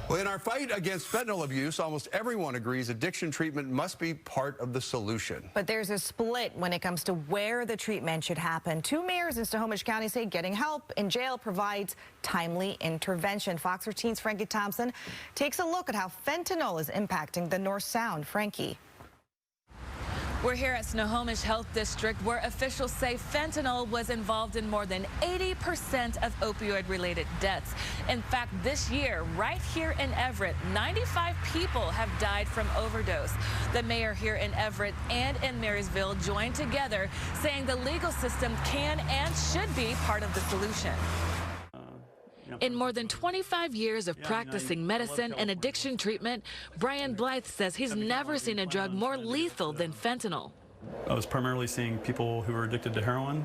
Well, in our fight against fentanyl abuse, almost everyone agrees addiction treatment must be part of the solution. But there's a split when it comes to where the treatment should happen. Two mayors in Snohomish County say getting help in jail provides timely intervention. Fox 13's Frankie Thompson takes a look at how fentanyl is impacting the North Sound. Frankie. We're here at Snohomish Health District, where officials say fentanyl was involved in more than 80% of opioid-related deaths. In fact, this year, right here in Everett, 95 people have died from overdose. The mayor here in Everett and in Marysville joined together, saying the legal system can and should be part of the solution. In more than 25 years of practicing medicine and addiction treatment, Brian Blythe says he's never seen a drug more lethal than fentanyl. I was primarily seeing people who are addicted to heroin,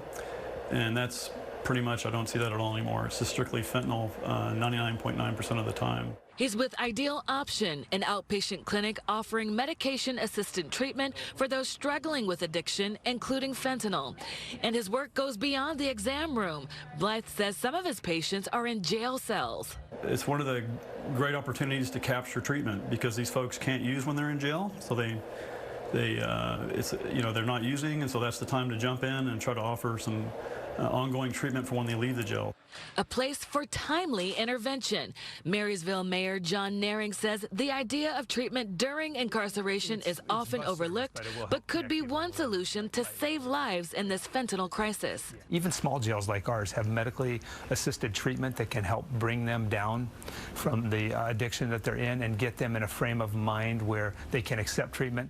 and that's pretty much, I don't see that at all anymore. It's just strictly fentanyl 99.9% of the time. He's with Ideal Option, an outpatient clinic offering medication-assisted treatment for those struggling with addiction, including fentanyl. And his work goes beyond the exam room. Blythe says some of his patients are in jail cells. It's one of the great opportunities to capture treatment because these folks can't use when they're in jail, so they're not using, and so that's the time to jump in and try to offer some ongoing treatment for when they leave the jail. A place for timely intervention. Marysville Mayor John Naring says the idea of treatment during incarceration is often overlooked, but could be one solution to save lives in this fentanyl crisis. Even small jails like ours have medically assisted treatment that can help bring them down from the addiction that they're in and get them in a frame of mind where they can accept treatment.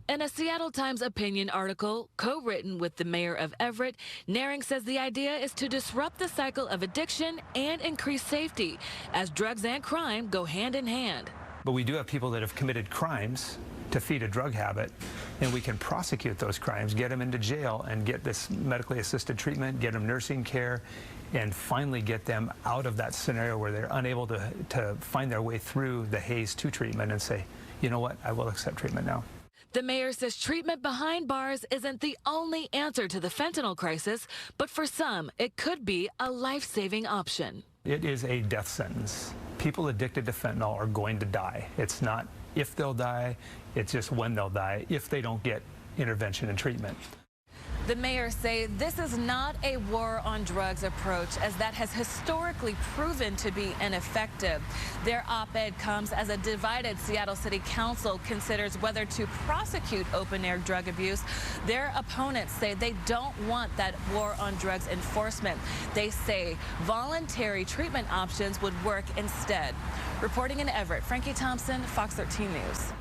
In a Seattle Times opinion article, co-written with the mayor of Everett, Naring says the idea is to disrupt the cycle of addiction and increase safety, as drugs and crime go hand in hand. But we do have people that have committed crimes to feed a drug habit, and we can prosecute those crimes, get them into jail, and get this medically assisted treatment, get them nursing care, and finally get them out of that scenario where they're unable to find their way through the haze to treatment and say, you know what, I will accept treatment now. The mayor says treatment behind bars isn't the only answer to the fentanyl crisis, but for some, it could be a life-saving option. It is a death sentence. People addicted to fentanyl are going to die. It's not if they'll die, it's just when they'll die if they don't get intervention and treatment. The mayors say this is not a war on drugs approach, as that has historically proven to be ineffective. Their op-ed comes as a divided Seattle City Council considers whether to prosecute open-air drug abuse. Their opponents say they don't want that war on drugs enforcement. They say voluntary treatment options would work instead. Reporting in Everett, Frankie Thompson, Fox 13 News.